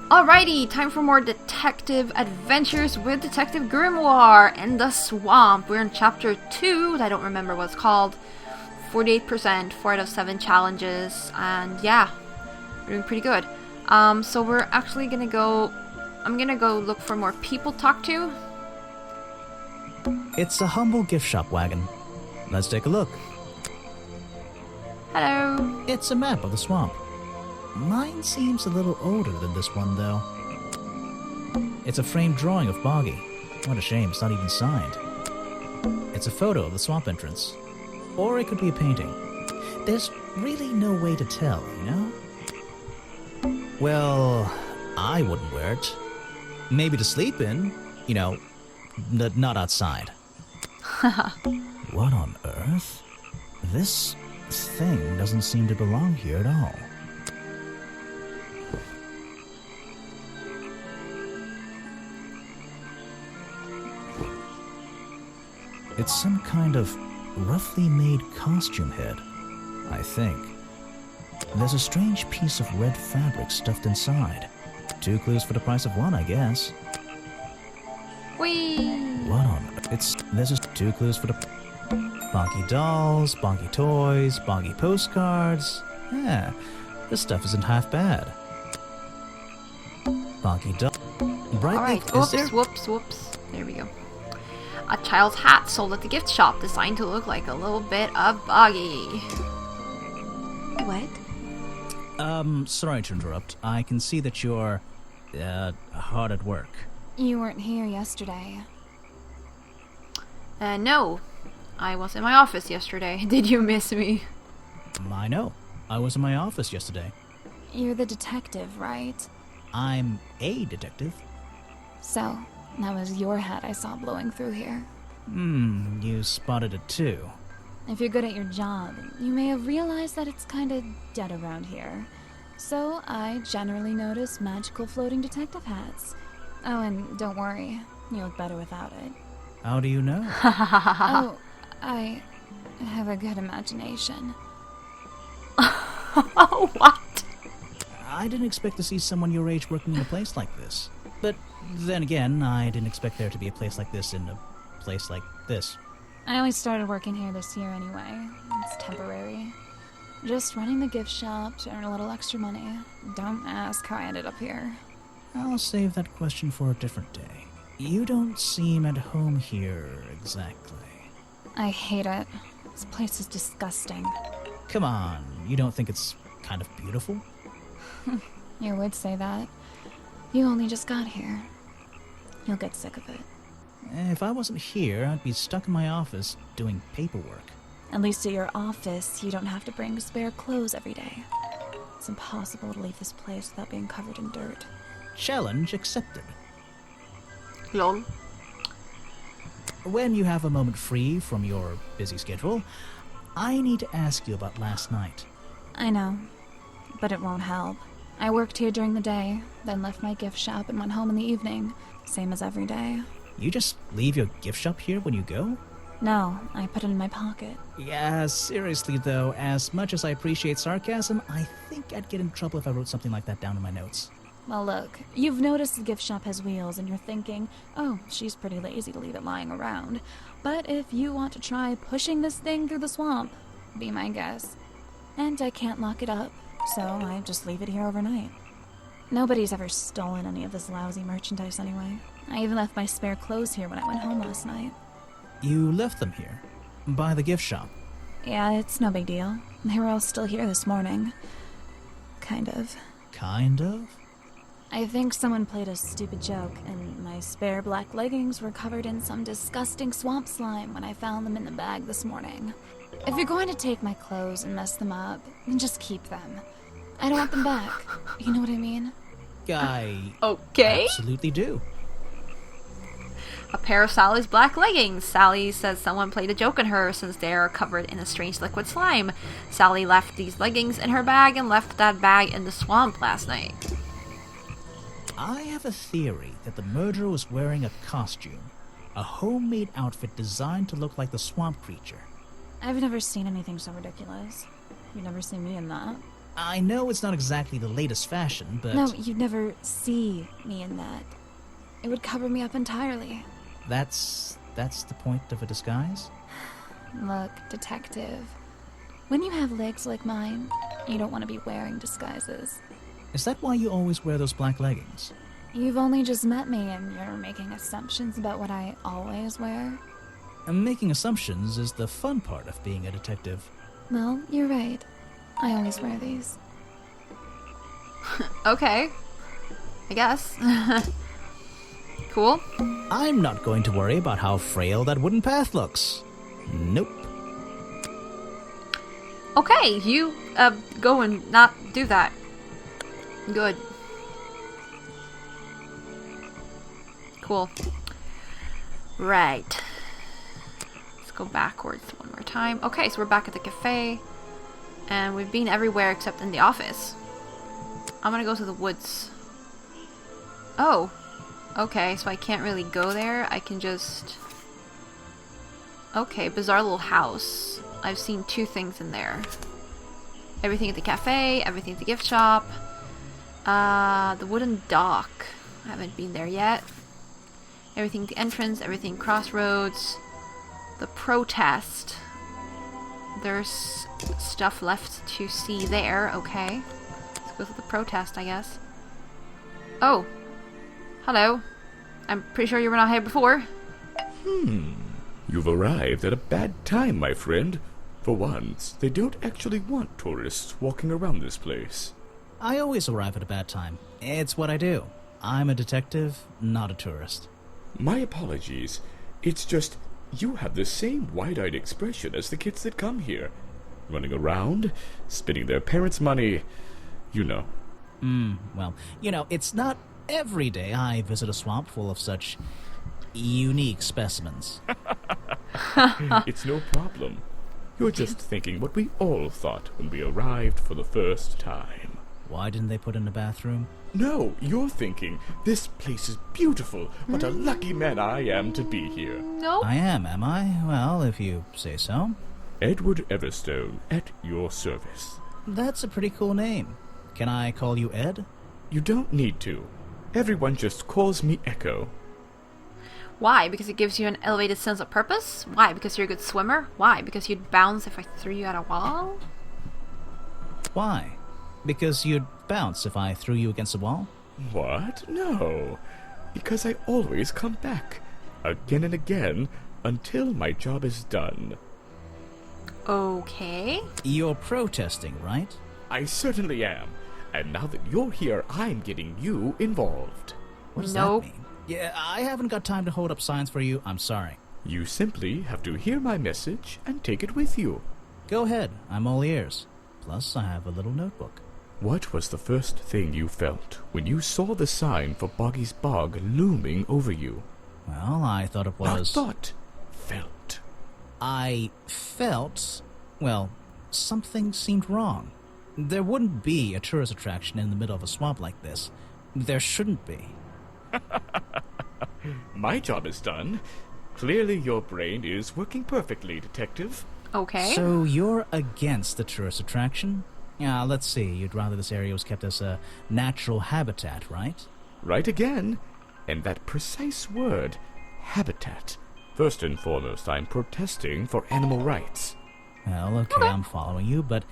Alrighty, time for more detective adventures with Detective Grimoire in the swamp. We're in chapter 2, I don't remember what it's called. 48%, 4 out of 7 challenges, and yeah, we're doing pretty good. So we're actually gonna go, I'm gonna go look for more people to talk to. It's a humble gift shop wagon. Let's take a look. Hello. It's a map of the swamp. Mine seems a little older than this one, though. It's a framed drawing of Boggy. What a shame, it's not even signed. It's a photo of the swamp entrance. Or it could be a painting. There's really no way to tell, you know? Well, I wouldn't wear it. Maybe to sleep in, you know, not outside. What on earth? This thing doesn't seem to belong here at all. It's some kind of roughly made costume head, I think. There's a strange piece of red fabric stuffed inside. 2 clues for the price of 1, I guess. Whee! What on earth? There's just 2 clues for the... Boggy dolls, Boggy toys, Boggy postcards. Yeah, this stuff isn't half bad. Boggy doll... Alright, whoops. There we go. A child's hat sold at the gift shop, designed to look like a little bit of Boggy. What? Sorry to interrupt. I can see that you're, hard at work. You weren't here yesterday. No. I was in my office yesterday. Did you miss me? I know. I was in my office yesterday. You're the detective, right? I'm a detective. So, that was your hat I saw blowing through here. You spotted it too. If you're good at your job, you may have realized that it's kinda dead around here. So, I generally notice magical floating detective hats. Oh, and don't worry, you look better without it. How do you know? Oh, I have a good imagination. Oh, what? I didn't expect to see someone your age working in a place like this. But then again, I didn't expect there to be a place like this in a place like this. I only started working here this year anyway. It's temporary. Just running the gift shop to earn a little extra money. Don't ask how I ended up here. I'll save that question for a different day. You don't seem at home here, exactly. I hate it. This place is disgusting. Come on, you don't think it's kind of beautiful? You would say that. You only just got here. You'll get sick of it. If I wasn't here, I'd be stuck in my office doing paperwork. At least at your office, you don't have to bring spare clothes every day. It's impossible to leave this place without being covered in dirt. Challenge accepted. Lol. When you have a moment free from your busy schedule, I need to ask you about last night. I know, but it won't help. I worked here during the day, then left my gift shop and went home in the evening. Same as every day. You just leave your gift shop here when you go? No, I put it in my pocket. Yeah, seriously though, as much as I appreciate sarcasm, I think I'd get in trouble if I wrote something like that down in my notes. Well, look, you've noticed the gift shop has wheels and you're thinking, oh, she's pretty lazy to leave it lying around. But if you want to try pushing this thing through the swamp, be my guest. And I can't lock it up, so I just leave it here overnight. Nobody's ever stolen any of this lousy merchandise anyway. I even left my spare clothes here when I went home last night. You left them here? By the gift shop? Yeah, it's no big deal. They were all still here this morning. Kind of. Kind of? I think someone played a stupid joke, and my spare black leggings were covered in some disgusting swamp slime when I found them in the bag this morning. If you're going to take my clothes and mess them up, then just keep them. I don't want them back. You know what I mean? I Okay. absolutely do. A pair of Sally's black leggings. Sally says someone played a joke on her since they are covered in a strange liquid slime. Sally left these leggings in her bag and left that bag in the swamp last night. I have a theory that the murderer was wearing a costume. A homemade outfit designed to look like the swamp creature. I've never seen anything so ridiculous. You've never seen me in that. I know it's not exactly the latest fashion, but... No, you'd never see me in that. It would cover me up entirely. That's the point of a disguise? Look, detective. When you have legs like mine, you don't want to be wearing disguises. Is that why you always wear those black leggings? You've only just met me and you're making assumptions about what I always wear. And making assumptions is the fun part of being a detective. Well, you're right. I always wear these. Okay. I guess. Cool. I'm not going to worry about how frail that wooden path looks. Nope. Okay, you go and not do that. Good. Cool. Right. Let's go backwards one more time. Okay, so we're back at the cafe. And we've been everywhere except in the office. I'm gonna go to the woods. Oh. Okay, so I can't really go there. I can just... Okay, bizarre little house. I've seen 2 things in there. Everything at the cafe, everything at the gift shop. The wooden dock. I haven't been there yet. Everything at the entrance, everything crossroads. The protest. There's stuff left to see there. Okay. Let's go to the protest, I guess. Oh. Hello. I'm pretty sure you were not here before. You've arrived at a bad time, my friend. For once, they don't actually want tourists walking around this place. I always arrive at a bad time. It's what I do. I'm a detective, not a tourist. My apologies. It's just, you have the same wide-eyed expression as the kids that come here. Running around, spending their parents' money, you know. Well, it's not every day I visit a swamp full of such unique specimens. It's no problem. You're just thinking what we all thought when we arrived for the first time. Why didn't they put in a bathroom? No, you're thinking, this place is beautiful. What a lucky man I am to be here. Nope. I am I? Well, if you say so. Edward Everstone, at your service. That's a pretty cool name. Can I call you Ed? You don't need to. Everyone just calls me Echo. Why? Because it gives you an elevated sense of purpose? Why? Because you're a good swimmer? Why? Because you'd bounce if I threw you at a wall? Why? Because you'd bounce if I threw you against a wall? What? No. Because I always come back. Again and again, until my job is done. Okay. You're protesting, right? I certainly am. And now that you're here, I'm getting you involved. What does Nope. that mean? Yeah, I haven't got time to hold up signs for you. I'm sorry. You simply have to hear my message and take it with you. Go ahead. I'm all ears. Plus, I have a little notebook. What was the first thing you felt when you saw the sign for Boggy's Bog looming over you? Well, I thought it was... Not thought. Felt. I felt... Well, something seemed wrong. There wouldn't be a tourist attraction in the middle of a swamp like this. There shouldn't be. My job is done. Clearly your brain is working perfectly, Detective. Okay. So you're against the tourist attraction? Yeah, let's see. You'd rather this area was kept as a natural habitat, right? Right again. And that precise word, habitat. First and foremost, I'm protesting for animal rights. Well, okay, I'm following you, but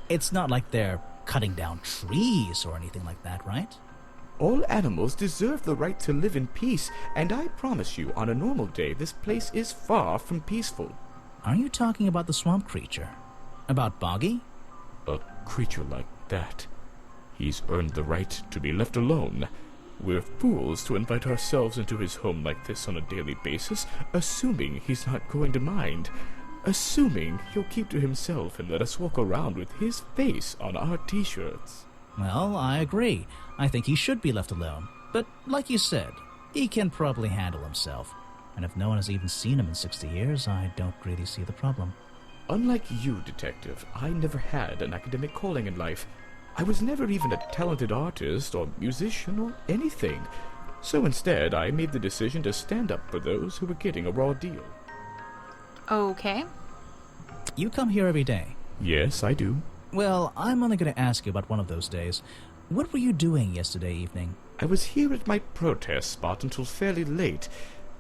it's not like they're cutting down trees or anything like that, right? All animals deserve the right to live in peace, and I promise you, on a normal day, this place is far from peaceful. Are you talking about the swamp creature? About Boggy? A creature like that. He's earned the right to be left alone. We're fools to invite ourselves into his home like this on a daily basis, assuming he's not going to mind. Assuming he'll keep to himself and let us walk around with his face on our t-shirts. Well, I agree. I think he should be left alone. But like you said, he can probably handle himself. And if no one has even seen him in 60 years, I don't really see the problem. Unlike you, Detective, I never had an academic calling in life. I was never even a talented artist or musician or anything. So instead, I made the decision to stand up for those who were getting a raw deal. Okay. You come here every day. Yes, I do. Well, I'm only going to ask you about one of those days. What were you doing yesterday evening? I was here at my protest spot until fairly late.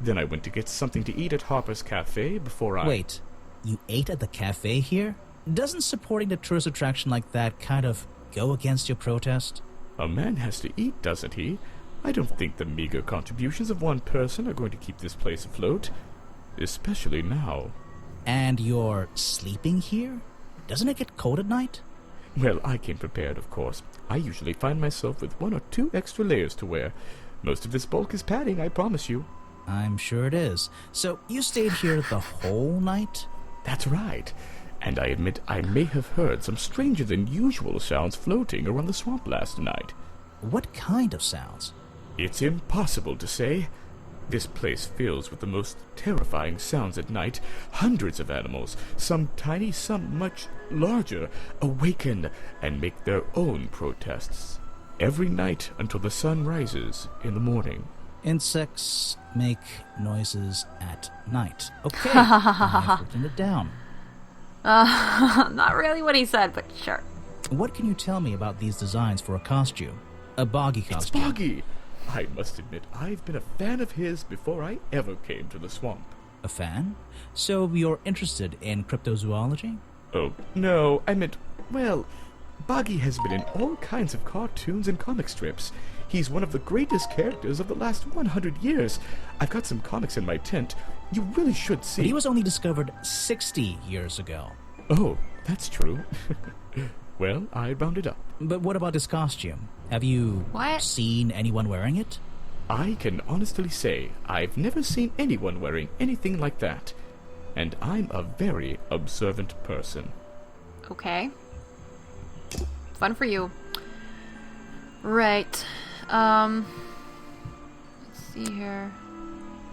Then I went to get something to eat at Harper's Cafe before I... Wait, you ate at the cafe here? Doesn't supporting the tourist attraction like that kind of go against your protest? A man has to eat, doesn't he? I don't think the meager contributions of one person are going to keep this place afloat. Especially now. And you're sleeping here? Doesn't it get cold at night? Well, I came prepared, of course. I usually find myself with 1 or 2 extra layers to wear. Most of this bulk is padding, I promise you. I'm sure it is. So you stayed here the whole night? That's right. And I admit I may have heard some stranger than usual sounds floating around the swamp last night. What kind of sounds? It's impossible to say. This place fills with the most terrifying sounds at night. Hundreds of animals, some tiny, some much larger, awaken and make their own protests. Every night until the sun rises in the morning. Insects make noises at night. Okay, I've written it down. Not really what he said, but sure. What can you tell me about these designs for a costume? A Boggy It's costume. Boggy! I must admit, I've been a fan of his before I ever came to the swamp. A fan? So you're interested in cryptozoology? Oh, no, I meant, well, Boggy has been in all kinds of cartoons and comic strips. He's one of the greatest characters of the last 100 years. I've got some comics in my tent. You really should see. But he was only discovered 60 years ago. Oh, that's true. Well, I rounded up. But what about his costume? Have you What? seen anyone wearing it? I can honestly say I've never seen anyone wearing anything like that. And I'm a very observant person. Okay. Fun for you. Right. Let's see here.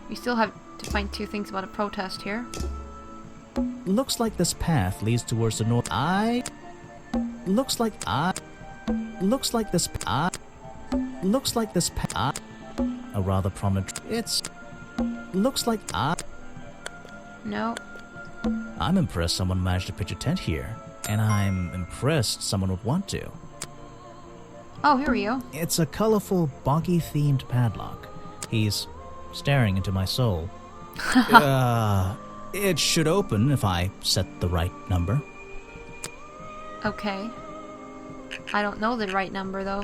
We still have to find 2 things about a protest here. Looks like this path leads towards the north. Looks like this path. A rather prominent. Looks like No. I'm impressed someone managed to pitch a tent here. And I'm impressed someone would want to. Oh, here we go. It's a colorful, boggy-themed padlock. He's staring into my soul. It should open if I set the right number. Okay. I don't know the right number, though.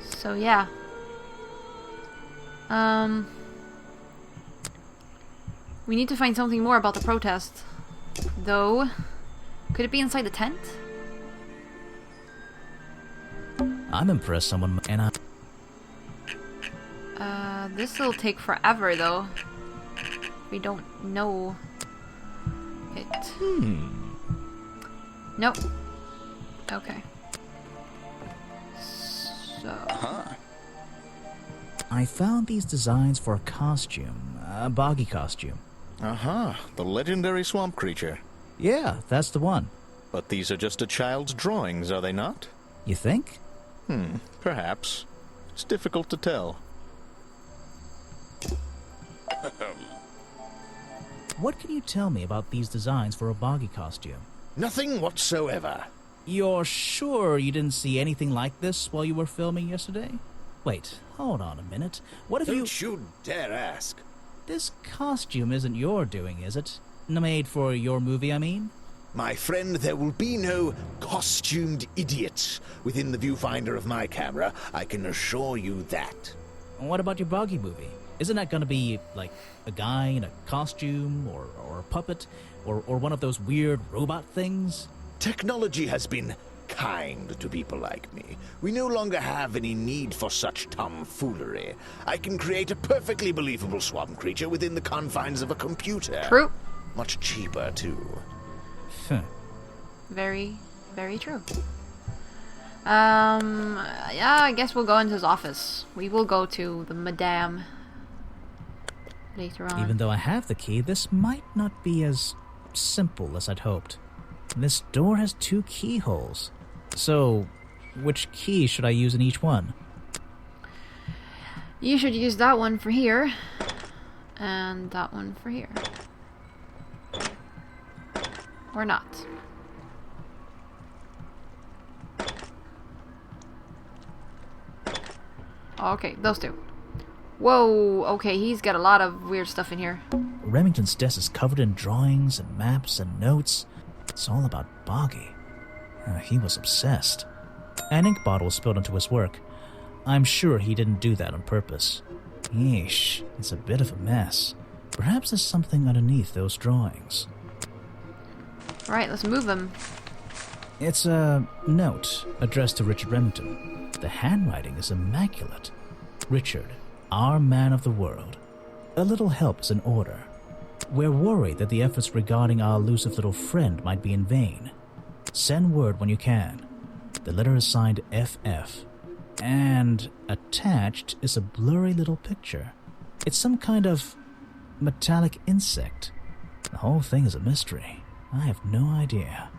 So, yeah. We need to find something more about the protest. Though, could it be inside the tent? I'm impressed someone and This'll take forever, though. We don't know it. Nope. Okay. So... I found these designs for a costume. A Boggy costume. The legendary swamp creature. Yeah, that's the one. But these are just a child's drawings, are they not? You think? Perhaps. It's difficult to tell. What can you tell me about these designs for a Boggy costume? Nothing whatsoever. You're sure you didn't see anything like this while you were filming yesterday? Wait, hold on a minute. What if Don't you dare ask. This costume isn't your doing, is it? Made for your movie, I mean? My friend, there will be no costumed idiots within the viewfinder of my camera. I can assure you that. What about your Boggy movie? Isn't that gonna be, like, a guy in a costume, or a puppet, or one of those weird robot things? Technology has been kind to people like me. We no longer have any need for such tomfoolery. I can create a perfectly believable swamp creature within the confines of a computer. True. Much cheaper, too. Very, very true. Yeah, I guess we'll go into his office. We will go to the Madame later on. Even though I have the key, this might not be as simple as I'd hoped. This door has 2 keyholes. So, which key should I use in each one? You should use that one for here. And that one for here. Or not. Okay, those two. Whoa, okay, he's got a lot of weird stuff in here. Remington's desk is covered in drawings and maps and notes. It's all about Boggy. He was obsessed. An ink bottle was spilled into his work. I'm sure he didn't do that on purpose. Yeesh, it's a bit of a mess. Perhaps there's something underneath those drawings. Alright, let's move him. It's a note addressed to Richard Remington. The handwriting is immaculate. Richard, our man of the world. A little help is in order. We're worried that the efforts regarding our elusive little friend might be in vain. Send word when you can. The letter is signed FF. And attached is a blurry little picture. It's some kind of metallic insect. The whole thing is a mystery. I have no idea.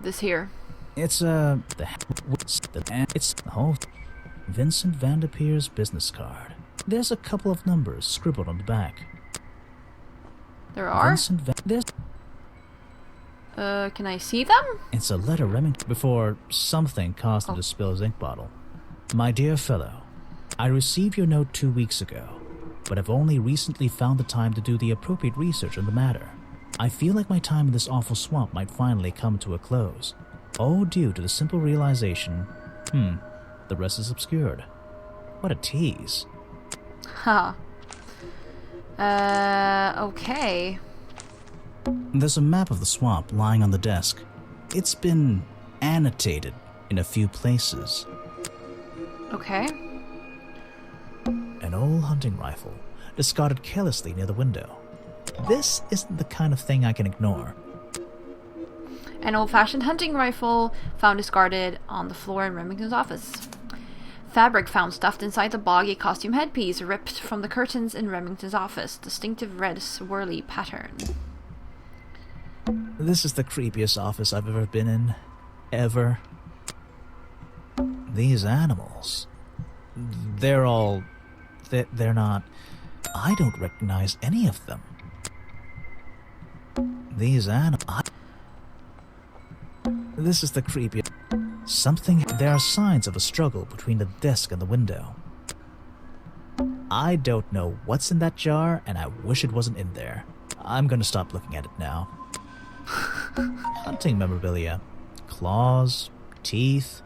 This here. It's the whole Vincent Vanderpeer's business card. There's a couple of numbers scribbled on the back. There are? Can I see them? It's a letter Remington before something caused him to spill his ink bottle. My dear fellow, I received your note 2 weeks ago, but have only recently found the time to do the appropriate research on the matter. I feel like my time in this awful swamp might finally come to a close. All due to the simple realization, the rest is obscured. What a tease. Okay. There's a map of the swamp lying on the desk. It's been annotated in a few places. Okay. An old hunting rifle, discarded carelessly near the window. This isn't the kind of thing I can ignore. An old-fashioned hunting rifle found discarded on the floor in Remington's office. Fabric found stuffed inside the Boggy costume headpiece ripped from the curtains in Remington's office. Distinctive red swirly pattern. This is the creepiest office I've ever been in. Ever. These animals. They're not... I don't recognize any of them. These animals... This is the creepiest... There are signs of a struggle between the desk and the window. I don't know what's in that jar, and I wish it wasn't in there. I'm gonna stop looking at it now. Hunting memorabilia. Claws, teeth.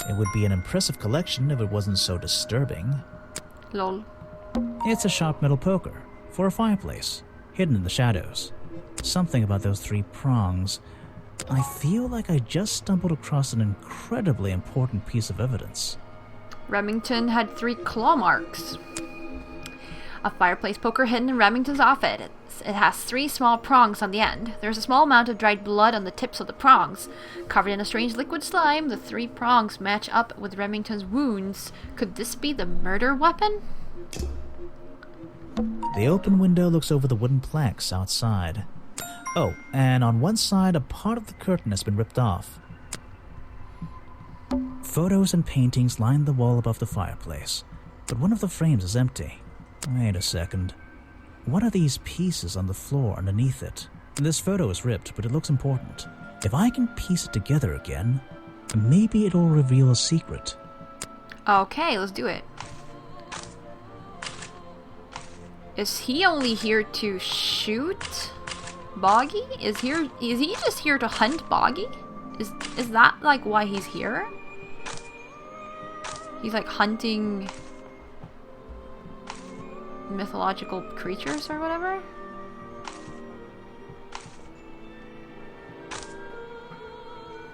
It would be an impressive collection if it wasn't so disturbing. Lol. It's a sharp metal poker for a fireplace, hidden in the shadows. Something about those 3 prongs. I feel like I just stumbled across an incredibly important piece of evidence. Remington had 3 claw marks. A fireplace poker hidden in Remington's office. It has 3 small prongs on the end. There's a small amount of dried blood on the tips of the prongs. Covered in a strange liquid slime, the 3 prongs match up with Remington's wounds. Could this be the murder weapon? The open window looks over the wooden planks outside. Oh, and on one side, a part of the curtain has been ripped off. Photos and paintings line the wall above the fireplace, but one of the frames is empty. Wait a second. What are these pieces on the floor underneath it? This photo is ripped, but it looks important. If I can piece it together again, maybe it'll reveal a secret. Okay, let's do it. Is he only here to shoot Boggy? Is he just here to hunt Boggy? Is that like why he's here? He's like hunting mythological creatures or whatever?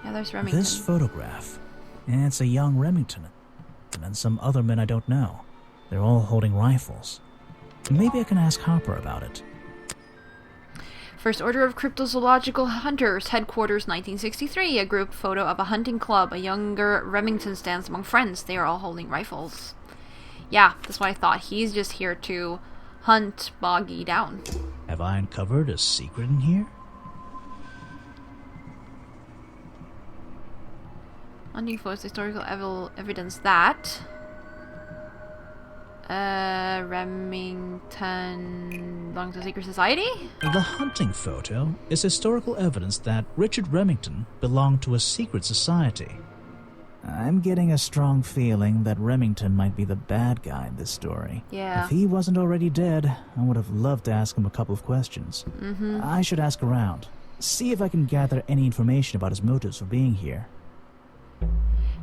Yeah, there's Remington. This photograph. It's a young Remington and some other men I don't know. They're all holding rifles. Maybe I can ask Harper about it. First Order of Cryptozoological Hunters, Headquarters, 1963. A group photo of a hunting club. A younger Remington stands among friends. They are all holding rifles. Yeah, that's what I thought. He's just here to hunt Boggy down. Have I uncovered a secret in here? Hunting photos, historical evidence that. Remington belongs to secret society? The hunting photo is historical evidence that Richard Remington belonged to a secret society. I'm getting a strong feeling that Remington might be the bad guy in this story. Yeah. If he wasn't already dead, I would have loved to ask him a couple of questions. I should ask around. See if I can gather any information about his motives for being here.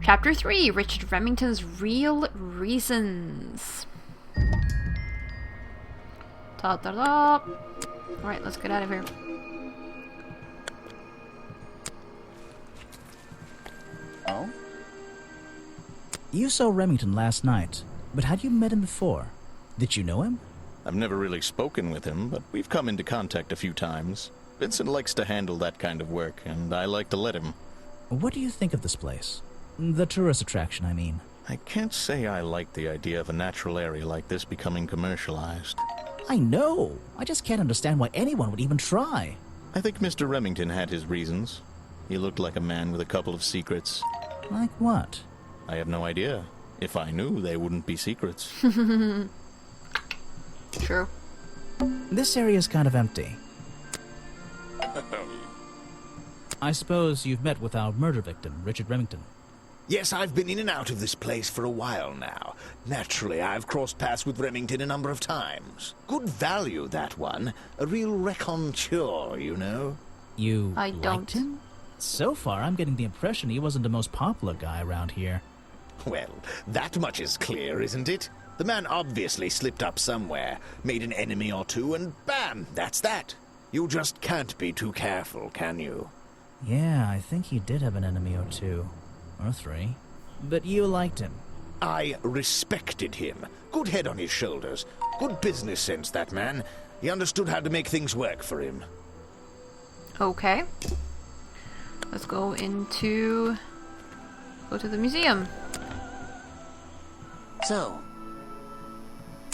Chapter 3, Richard Remington's Real Reasons. Ta-da-da. Alright, let's get out of here. Oh? You saw Remington last night, but had you met him before? Did you know him? I've never really spoken with him, but we've come into contact a few times. Vincent likes to handle that kind of work, and I like to let him. What do you think of this place? The tourist attraction, I mean. I can't say I like the idea of a natural area like this becoming commercialized. I know! I just can't understand why anyone would even try. I think Mr. Remington had his reasons. He looked like a man with a couple of secrets. Like what? I have no idea. If I knew, they wouldn't be secrets. True. This area is kind of empty. I suppose you've met with our murder victim, Richard Remington. Yes, I've been in and out of this place for a while now. Naturally, I've crossed paths with Remington a number of times. Good value, that one. A real raconteur, you know. You I liked don't. him? So far, I'm getting the impression he wasn't the most popular guy around here. Well, that much is clear, isn't it? The man obviously slipped up somewhere, made an enemy or two, and bam, that's that. You just can't be too careful, can you? Yeah, I think he did have an enemy or two. Or three. But you liked him. I respected him. Good head on his shoulders. Good business sense, that man. He understood how to make things work for him. Okay. Let's go to the museum. So,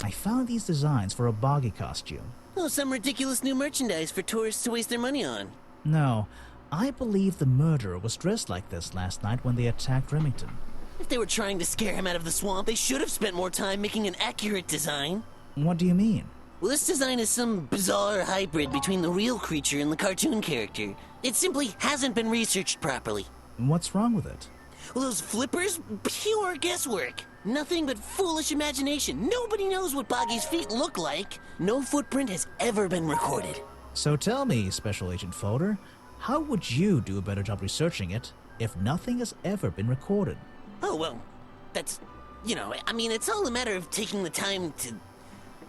I found these designs for a Boggy costume. oh, some ridiculous new merchandise for tourists to waste their money on. No, I believe the murderer was dressed like this last night when they attacked Remington. If they were trying to scare him out of the swamp, they should have spent more time making an accurate design. What do you mean? Well, this design is some bizarre hybrid between the real creature and the cartoon character. It simply hasn't been researched properly. What's wrong with it? Well, those flippers? Pure guesswork. Nothing but foolish imagination. Nobody knows what Boggy's feet look like. No footprint has ever been recorded. So tell me, Special Agent Folder, how would you do a better job researching it if nothing has ever been recorded? Oh, well, that's, I mean, it's all a matter of taking the time to...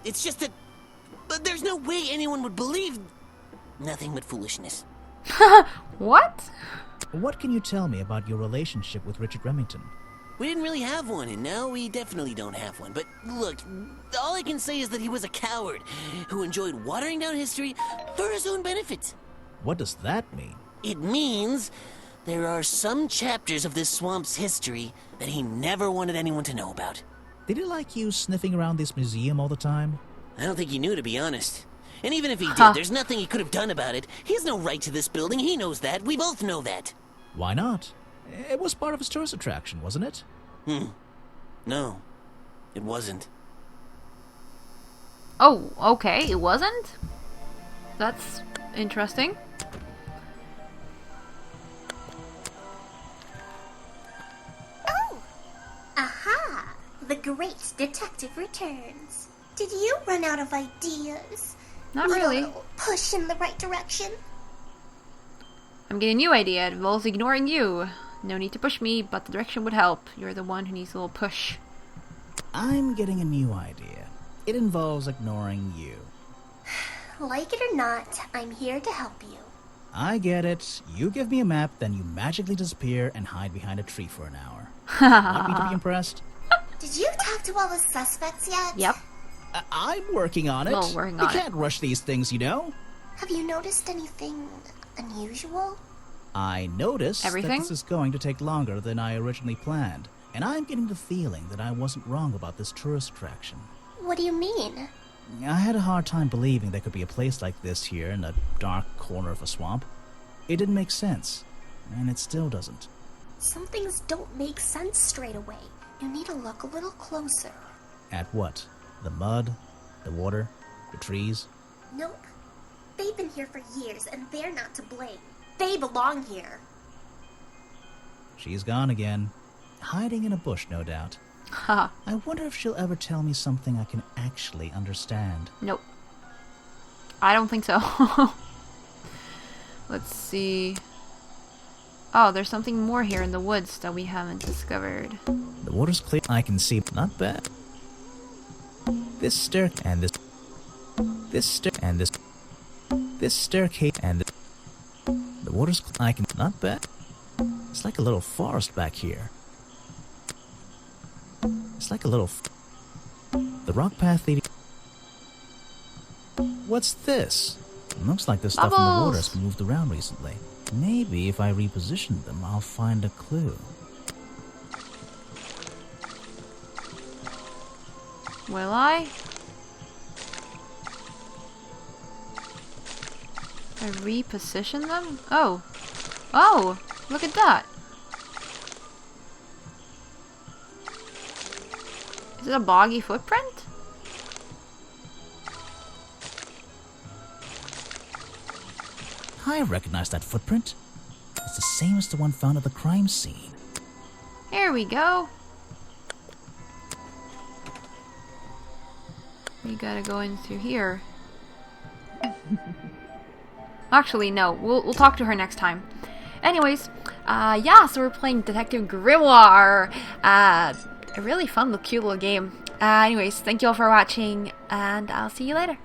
It's just that... But there's no way anyone would believe... Nothing but foolishness. What? What can you tell me about your relationship with Richard Remington? We didn't really have one, and now we definitely don't have one. But look, all I can say is that he was a coward who enjoyed watering down history for his own benefit. What does that mean? It means there are some chapters of this swamp's history that he never wanted anyone to know about. Did he like you sniffing around this museum all the time? I don't think he knew, to be honest. And even if he did, there's nothing he could have done about it. He has no right to this building. He knows that. We both know that. Why not? It was part of his tourist attraction, wasn't it? No, it wasn't. Oh, okay, it wasn't? That's interesting. Oh! Aha! The great detective returns. Did you run out of ideas? Not Need really. a little push in the right direction? I'm getting a new idea. It involves ignoring you. No need to push me, but the direction would help. You're the one who needs a little push. I'm getting a new idea. It involves ignoring you. Like it or not, I'm here to help you. I get it. You give me a map, then you magically disappear and hide behind a tree for an hour. Want me to be impressed? Did you talk to all the suspects yet? Yep. I'm working on it. Well, working on You it. can't rush these things, you know? Have you noticed anything unusual? I noticed Everything? that this is going to take longer than I originally planned, and I'm getting the feeling that I wasn't wrong about this tourist attraction. What do you mean? I had a hard time believing there could be a place like this here in a dark corner of a swamp. It didn't make sense, and it still doesn't. Some things don't make sense straight away. You need to look a little closer. At what? The mud, the water, the trees. Nope. They've been here for years, and they're not to blame. They belong here. She's gone again. Hiding in a bush, no doubt. Haha. I wonder if she'll ever tell me something I can actually understand. Nope. I don't think so. Let's see. Oh, there's something more here in the woods that we haven't discovered. The water's clear. I can see. Not bad. This stair and this. This stair and this. This staircase and this. The water's I can. Not bad. It's like a little forest back here. It's like a little. The rock path leading. What's this? It looks like the stuff in the water has been moved around recently. Maybe if I reposition them, I'll find a clue. Will I? I reposition them? Oh. Oh! Look at that! Is it a boggy footprint? I recognize that footprint. It's the same as the one found at the crime scene. Here we go. We gotta go in through here. Actually, no. We'll talk to her next time. Anyways, yeah, so we're playing Detective Grimoire. A really fun, cute little game. Anyways, thank you all for watching, and I'll see you later.